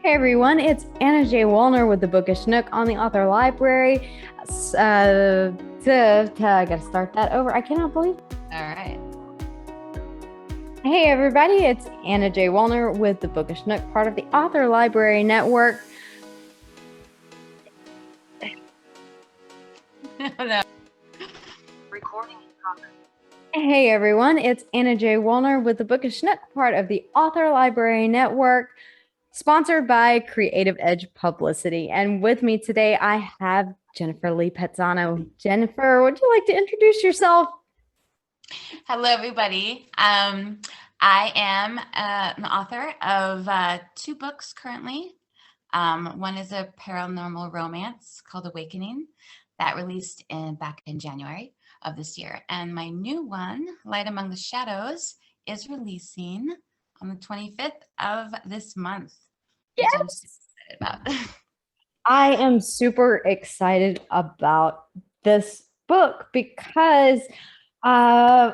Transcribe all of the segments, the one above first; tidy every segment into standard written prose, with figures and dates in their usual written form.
Hey everyone, it's Anna J. Woolner with the Bookish Nook on the Author Library. I gotta start that over. I cannot believe. All right. Hey everybody, it's Anna J. Woolner with the Bookish Nook, part of the Author Library Network. No. Recording in progress. Hey everyone, it's Anna J. Woolner with the Bookish Nook, part of the Author Library Network, sponsored by Creative Edge Publicity. And with me today, I have Jennifer Leigh Pezzano. Jennifer, would you like to introduce yourself? Hello, everybody. I am an author of two books currently. One is a paranormal romance called Awakening that released back in January of this year. And my new one, Light Among the Shadows, is releasing on the 25th of this month, which I'm super excited about. I am super excited about this book because I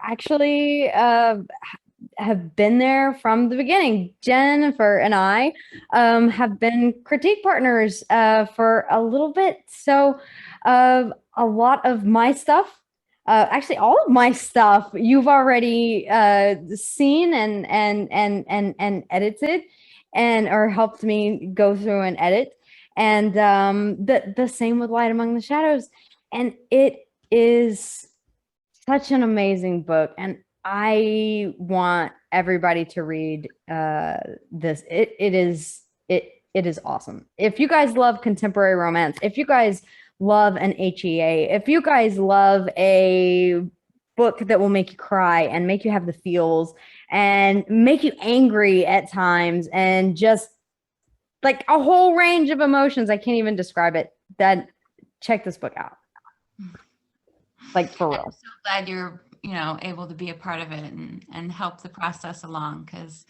actually have been there from the beginning. Jennifer and I have been critique partners for a little bit. So a lot of my stuff, actually all of my stuff, you've already seen and edited and or helped me go through and edit. And the same with Light Among the Shadows. And it is such an amazing book. And I want everybody to read this. It is awesome. If you guys love contemporary romance, if you guys love an HEA, if you guys love a book that will make you cry and make you have the feels and make you angry at times and just like a whole range of emotions, I can't even describe it, then check this book out. Like for real. I'm so glad you're, able to be a part of it and help the process along. Cause,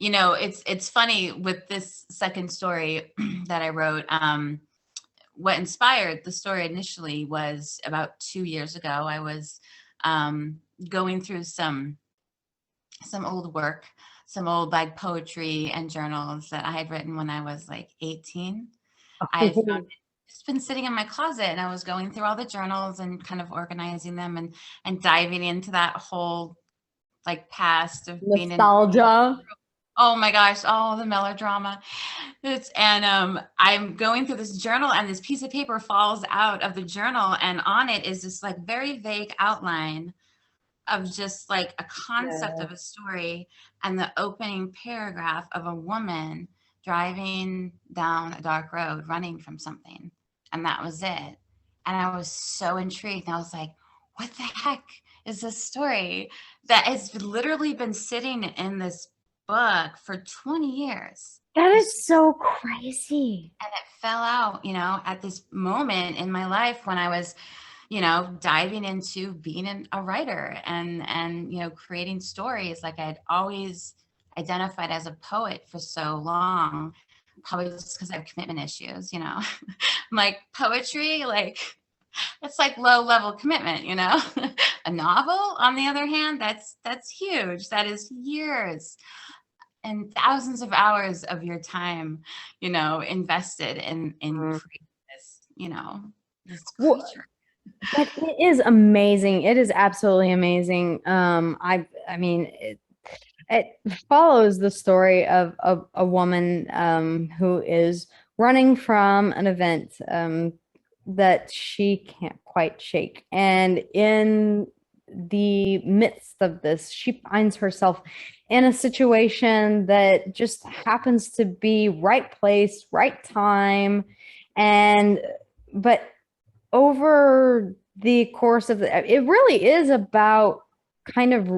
it's funny with this second story that I wrote. What inspired the story initially was about 2 years ago. I was going through some old work, some old like poetry and journals that I had written when I was like 18. I had found it's been sitting in my closet, and I was going through all the journals and kind of organizing them and diving into that whole like past of being in Nostalgia. oh my gosh, all the melodrama. I'm going through this journal, and this piece of paper falls out of the journal, and on it is this like very vague outline of just like a concept of a story, and the opening paragraph of a woman driving down a dark road running from something. And that was it. And I was so intrigued. And I was like, what the heck is this story that has literally been sitting in this book for 20 years? That is so crazy. And it fell out, at this moment in my life when I was, diving into being a writer and creating stories. Like I'd always identified as a poet for so long, probably just because I have commitment issues, like poetry, like it's like low level commitment, a novel on the other hand, that's huge. That is years and thousands of hours of your time, invested in creating this, this creature. But it is amazing. It is absolutely amazing. I mean, it follows the story of a woman who is running from an event that she can't quite shake. And in the midst of this, she finds herself in a situation that just happens to be right place, right time. And, but over the course of it really is about kind of,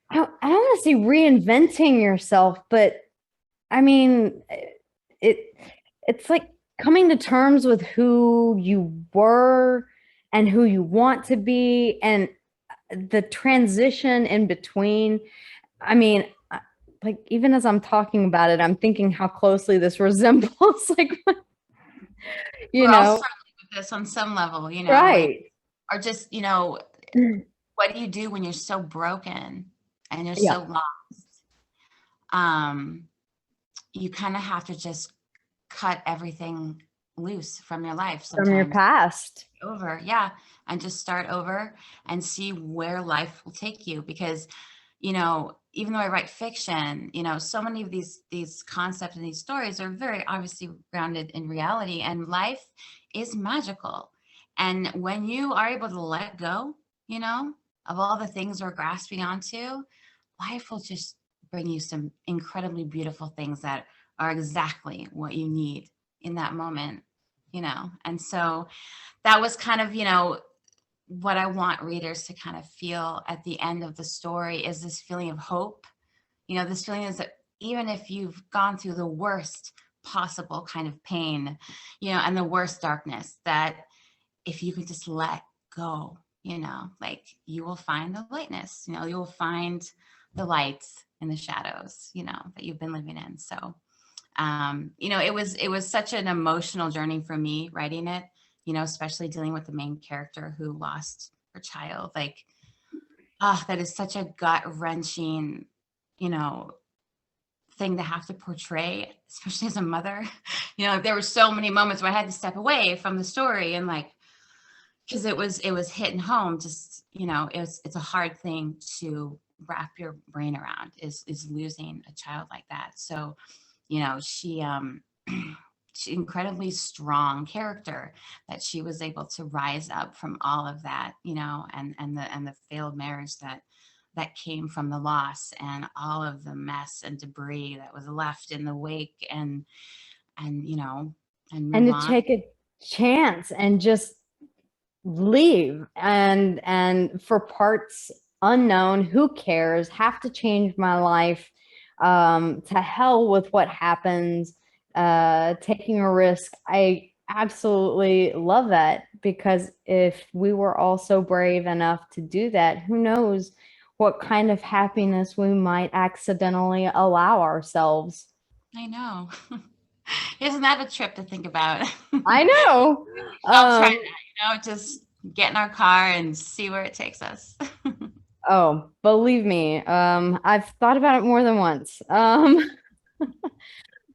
I don't want to say reinventing yourself, but I mean, it's like coming to terms with who you were and who you want to be and the transition in between. I mean, like even as I'm talking about it, I'm thinking how closely this resembles like We're all struggling with this on some level, right. like, or just, what do you do when you're so broken and you're so lost? you kind of have to just cut everything loose from your life From your sometimes. past. Over, yeah, and just start over and see where life will take you. Because, even though I write fiction, so many of these concepts and these stories are very obviously grounded in reality, and life is magical. And when you are able to let go, of all the things we're grasping onto, life will just bring you some incredibly beautiful things that are exactly what you need in that moment, and so that was kind of, what I want readers to kind of feel at the end of the story, is this feeling of hope. This feeling is that even if you've gone through the worst possible kind of pain, and the worst darkness, that if you can just let go, like, you will find the lightness, you will find the lights in the shadows, that you've been living in. So it was such an emotional journey for me writing it, especially dealing with the main character who lost her child. Like, that is such a gut wrenching, you know, thing to have to portray, especially as a mother. There were so many moments where I had to step away from the story, and like, because it was hitting home. Just, it's a hard thing to wrap your brain around, is losing a child like that. So, she incredibly strong character, that she was able to rise up from all of that, and the failed marriage that came from the loss, and all of the mess and debris that was left in the wake, and and And move to on. take a chance and just leave, and for parts unknown, who cares, have to change my life, to hell with what happens, taking a risk. I absolutely love that, because if we were also brave enough to do that, who knows what kind of happiness we might accidentally allow ourselves. I know. Isn't that a trip to think about? I know. I'll try um that, just get in our car and see where it takes us. Oh, believe me, I've thought about it more than once. And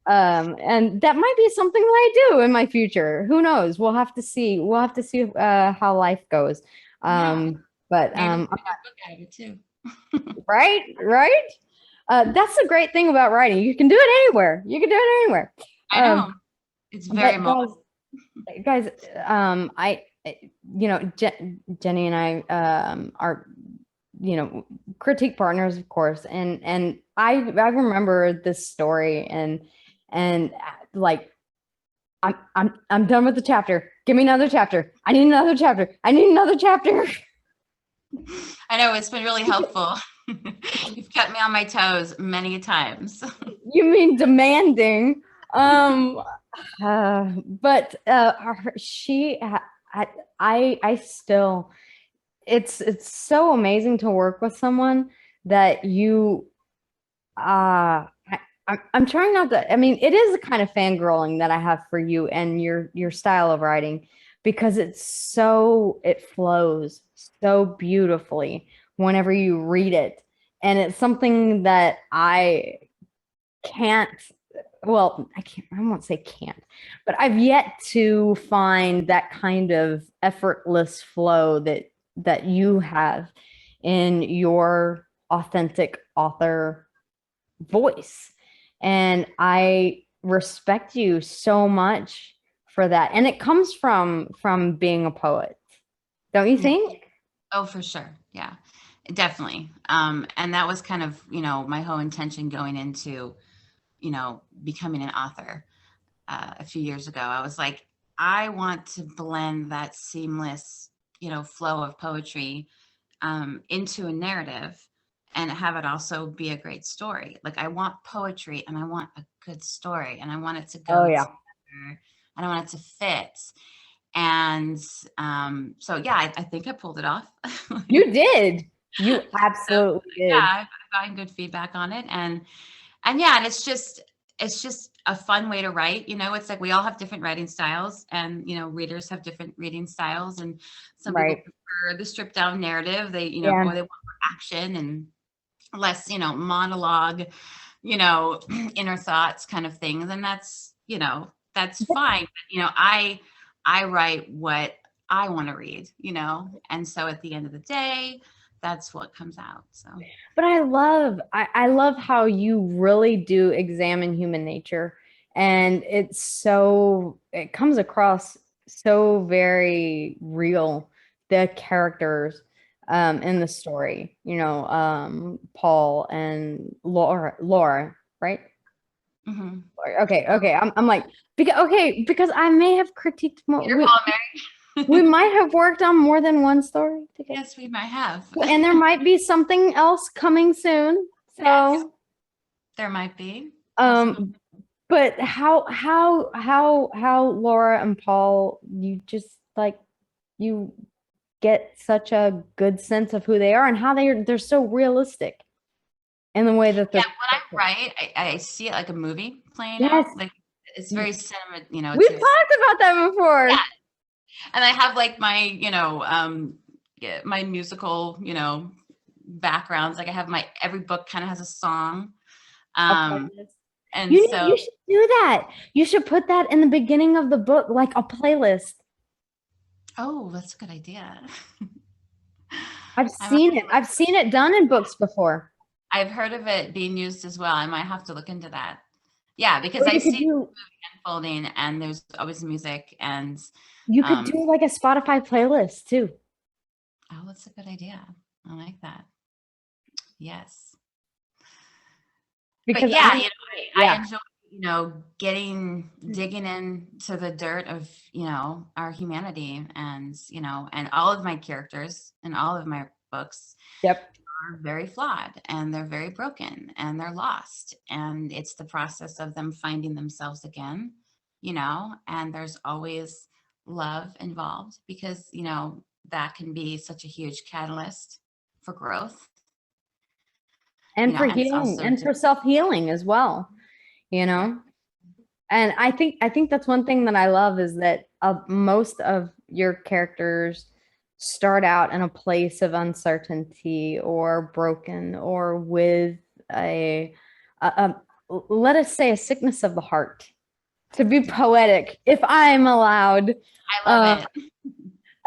that might be something that I do in my future. Who knows? We'll have to see. We'll have to see how life goes. Yeah, But maybe we can book out of it too. right, right. That's the great thing about writing. You can do it anywhere. You can do it anywhere. I know. It's very But mobile. guys, Jenny and I, are, critique partners, of course, and I remember this story, and like, I'm done with the chapter. Give me another chapter. I need another chapter. I need another chapter. I know, it's been really helpful. You've kept me on my toes many times. You mean demanding? Um, but she, I still, it's so amazing to work with someone that you, I'm trying not to, I mean, it is a kind of fangirling that I have for you and your style of writing, because it flows so beautifully whenever you read it. And it's something that can't, I won't say can't, but I've yet to find that kind of effortless flow that you have in your authentic author voice. And I respect you so much for that. And it comes from being a poet, don't you Yeah. think? Oh, for sure. Yeah, definitely. And that was kind of, my whole intention going into, becoming an author, a few years ago. I was like, I want to blend that seamless, flow of poetry, into a narrative, and have it also be a great story. Like, I want poetry and I want a good story, and I want it to Oh go yeah. together, and I want it to fit. And so, yeah, I think I pulled it off. You did. You So, absolutely did. yeah, I've gotten good feedback on it, and yeah, and it's just a fun way to write. It's like we all have different writing styles, and readers have different reading styles, and some people Right. prefer the stripped down narrative. They, or Yeah. they want more action and less, monologue. inner thoughts kind of thing, then that's, that's fine. But, I write what I want to read, and so at the end of the day, that's what comes out. So, But I love how you really do examine human nature, and it comes across so very real, the characters in the story, Paul and Laura, right? mhm. Okay. I'm like, because I may have critiqued more. Peter, Paul, We Mary. might have worked on more than one story together. Yes, we might have. And there might be something else coming soon. Yes, So, there might be. um, but how Laura and Paul, you just like you get such a good sense of who they are and how they're so realistic in the way that Yeah, they're. when I write, I see it like a movie playing Yes, out. Like it's very cinema, we've it's talked about that yeah. before. And I have like my, yeah, my musical, backgrounds. Like I have every book kind of has a song. A Um, playlist. and so, You should do that. You should put that in the beginning of the book, like a playlist. oh, that's a good idea. I've I might, seen it. I've seen it done in books before. I've heard of it being used as well. I might have to look into that. Yeah, because Or I see the movie unfolding and there's always music and, you could um, do like a Spotify playlist too. oh, that's a good idea. I like that. Yes. But Because yeah, I yeah, enjoy, digging into the dirt of, our humanity and, and all of my characters and all of my books yep. are very flawed and they're very broken and they're lost. And it's the process of them finding themselves again, and there's always love involved because, that can be such a huge catalyst for growth, And for and it's healing also and just for self-healing as well, you right. know? And I think that's one thing that I love is that most of your characters start out in a place of uncertainty or broken or with a let us say a sickness of the heart. To be poetic, if I'm allowed, I uh, love it.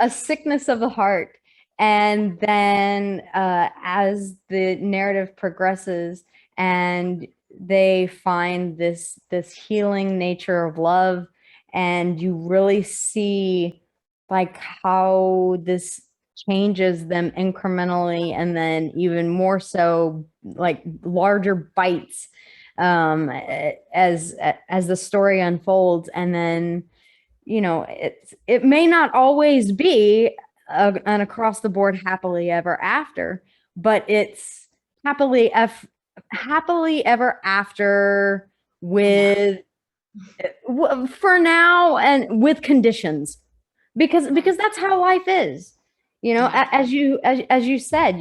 a sickness of the heart. And then as the narrative progresses and they find this healing nature of love, and you really see like how this changes them incrementally and then even more so like larger bites as the story unfolds. And then it may not always be an across the board happily ever after, but it's happily ever after For now. with for now and with conditions, because that's how life is. Yeah. As you said,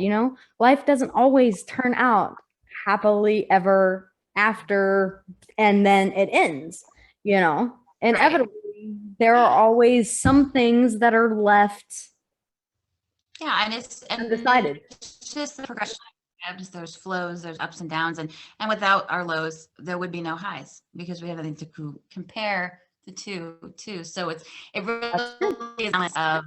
life doesn't always turn out happily ever after and then it ends, Right. inevitably there are always some things that are left Yeah. And undecided. it's just the progression of ebbs, there's flows, there's ups and downs. And without our lows, there would be no highs because we have nothing to compare the two to. So it That's true. really is a balance of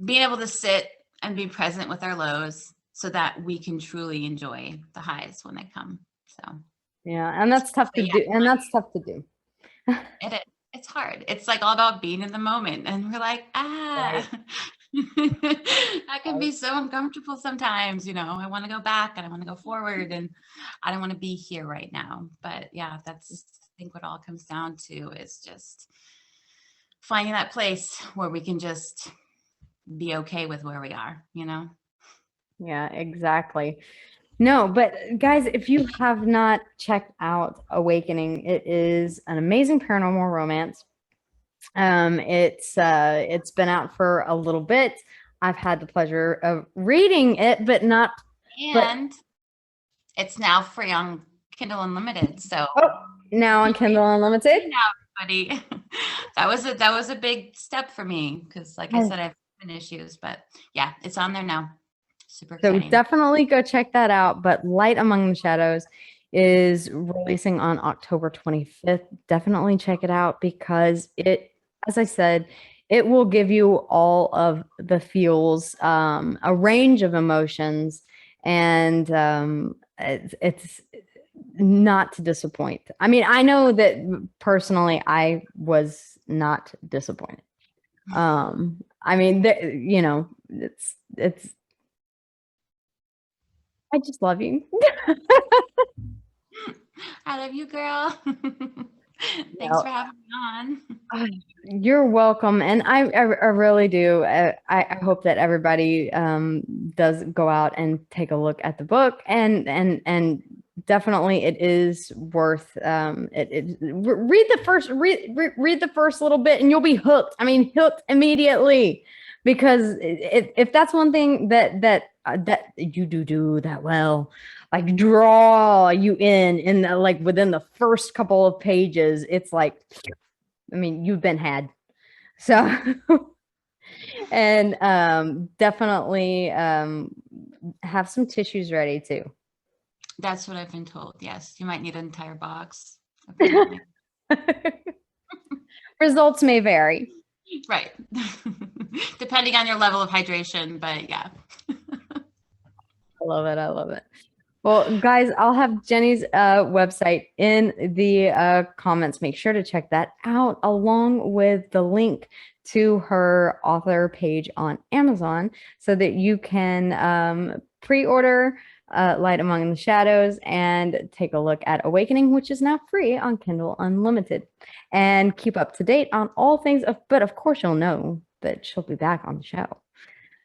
being able to sit and be present with our lows so that we can truly enjoy the highs when they come. So, Yeah, and that's tough to but do, and that's tough to do. it is. It's hard. It's like all about being in the moment. And we're like, Right, that can right. be so uncomfortable sometimes. I want to go back and I want to go forward and I don't want to be here right now. But yeah, that's, I think what all comes down to is just finding that place where we can just be okay with where we are. Yeah, exactly. No, but guys, if you have not checked out Awakening, it is an amazing paranormal romance. It's been out for a little bit. I've had the pleasure of reading it, but not but And it's now free on Kindle Unlimited. So oh, now on Kindle Unlimited. now, everybody. That was a big step for me because, like I said, I have issues, but yeah, it's on there now. Super So exciting. definitely go check that out. But Light Among the Shadows is releasing on October 25th. Definitely check it out because it, as I said, it will give you all of the feels, a range of emotions, and it's not to disappoint. I mean, I know that personally, I was not disappointed. I mean, it's. I just love you. I love you, girl. Thanks No, for having me on. you're welcome, and I really do. I hope that everybody does go out and take a look at the book, and definitely it is worth read the first read the first little bit, and you'll be hooked. I mean, hooked immediately, because if that's one thing that you do that well, like draw you in the, like within the first couple of pages, it's like, I mean, you've been had. So, and definitely have some tissues ready too. That's what I've been told. Yes, you might need an entire box, apparently. Results may vary. Right. Depending on your level of hydration, but yeah. I love it. I love it. Well, guys, I'll have Jenny's website in the comments. Make sure to check that out, along with the link to her author page on Amazon, so that you can pre-order Light Among the Shadows and take a look at Awakening, which is now free on Kindle Unlimited. And keep up to date on all things. But of course, you'll know that she'll be back on the show.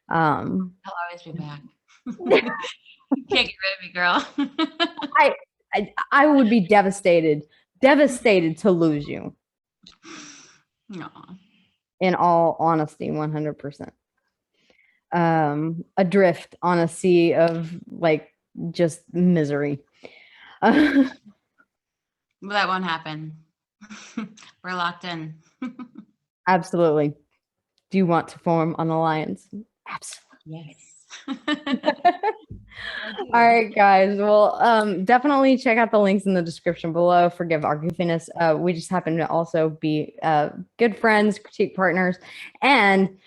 I'll always be back. You can't get rid of me, girl. I, I would be devastated to lose you. No. In all honesty, 100%. Adrift on a sea of like just misery. Well, that won't happen. We're locked in. Absolutely. Do you want to form an alliance? Absolutely. Yes. All right, guys. Well, definitely check out the links in the description below. Forgive our goofiness. We just happen to also be good friends, critique partners, and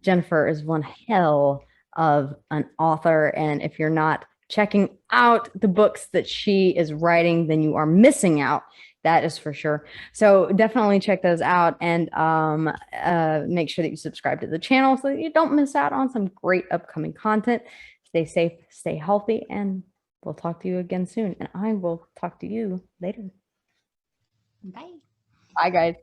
Jennifer is one hell of an author. And if you're not checking out the books that she is writing, then you are missing out. That is for sure. So definitely check those out, and make sure that you subscribe to the channel so that you don't miss out on some great upcoming content. Stay safe, stay healthy, and we'll talk to you again soon. And I will talk to you later. Bye. Bye, guys.